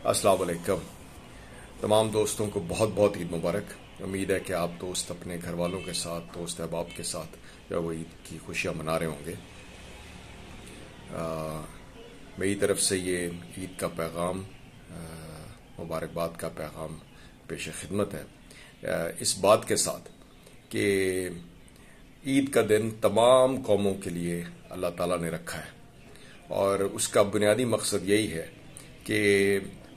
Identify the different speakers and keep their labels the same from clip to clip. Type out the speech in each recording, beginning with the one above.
Speaker 1: अस्सलाम वालेकुम। तमाम दोस्तों को बहुत बहुत ईद मुबारक। उम्मीद है कि आप दोस्त अपने घर वालों के साथ, दोस्त अहबाब के साथ जो वो ईद की खुशियाँ मना रहे होंगे। मेरी तरफ से ये ईद का पैगाम, मुबारकबाद का पैगाम पेश खिदमत है, इस बात के साथ कि ईद का दिन तमाम कौमों के लिए अल्लाह ताला ने रखा है और उसका बुनियादी मकसद यही है कि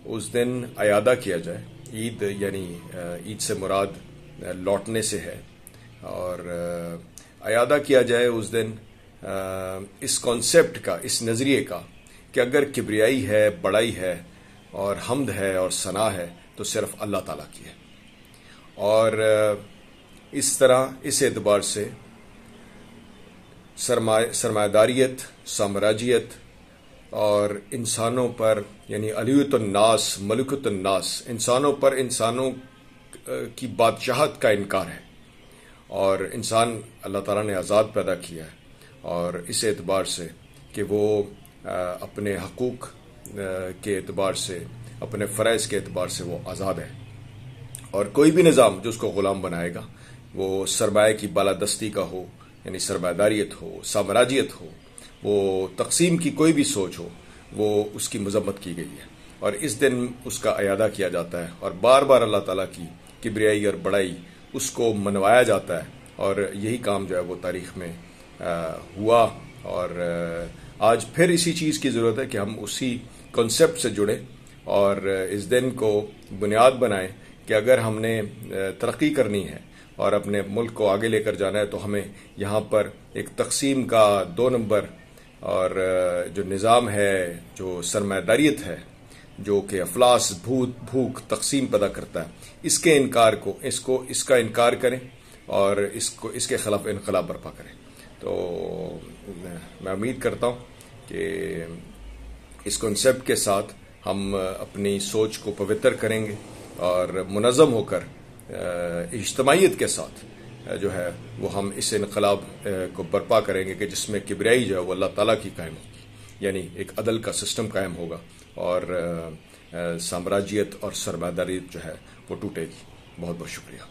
Speaker 1: उस दिन अयादा किया जाए। ईद यानी ईद से मुराद लौटने से है और अयादा किया जाए उस दिन इस कॉन्सेप्ट का, इस नज़रिए का कि अगर किबरियाई है, बड़ाई है और हम्द है और सना है तो सिर्फ अल्लाह ताला की है। और इस तरह, इस एतबार से सरमायादारियत, साम्राज्यत और इंसानों पर यानी अलियतुन्नास मलकुतुन्नास, इंसानों पर इंसानों की बादशाहत का इनकार है। और इंसान अल्लाह ताला ने आज़ाद पैदा किया है और इस एतबार से कि वो अपने हकूक़ के एतबार से, अपने फ़रज़ के एतबार से वो आज़ाद है। और कोई भी निज़ाम जो उसको ग़ुलाम बनाएगा, वो सरमाए की बालादस्ती का हो यानी सरमायादारियत हो, साम्राज्यत हो, वो तकसीम की कोई भी सोच हो, वो उसकी मजम्मत की गई है और इस दिन उसका अयादा किया जाता है और बार बार अल्लाह ताला की किबरियाई और बड़ाई उसको मनवाया जाता है। और यही काम जो है वो तारीख़ में हुआ और आज फिर इसी चीज़ की ज़रूरत है कि हम उसी कॉन्सेप्ट से जुड़ें और इस दिन को बुनियाद बनाएं कि अगर हमने तरक्की करनी है और अपने मुल्क को आगे लेकर जाना है तो हमें यहाँ पर एक तकसीम का 2 नंबर और जो निज़ाम है, जो सरमायादारियत है, जो कि अफलास, भूख तकसीम पैदा करता है, इसके इनकार को, इसका इनकार करें और इसके खिलाफ इनकलाब बर्पा करें। तो मैं उम्मीद करता हूँ कि इस कॉन्सेप्ट के साथ हम अपनी सोच को पवित्र करेंगे और मुनज़्ज़म होकर इज्तिमाइयत के साथ जो है वो हम इस इनकलाब को बर्पा करेंगे कि जिसमें किबरियाई जो है वो अल्लाह ताला की कायम होगी, यानी एक अदल का सिस्टम कायम होगा और साम्राज्यत और सरमायादारियत जो है वो टूटेगी। बहुत बहुत शुक्रिया।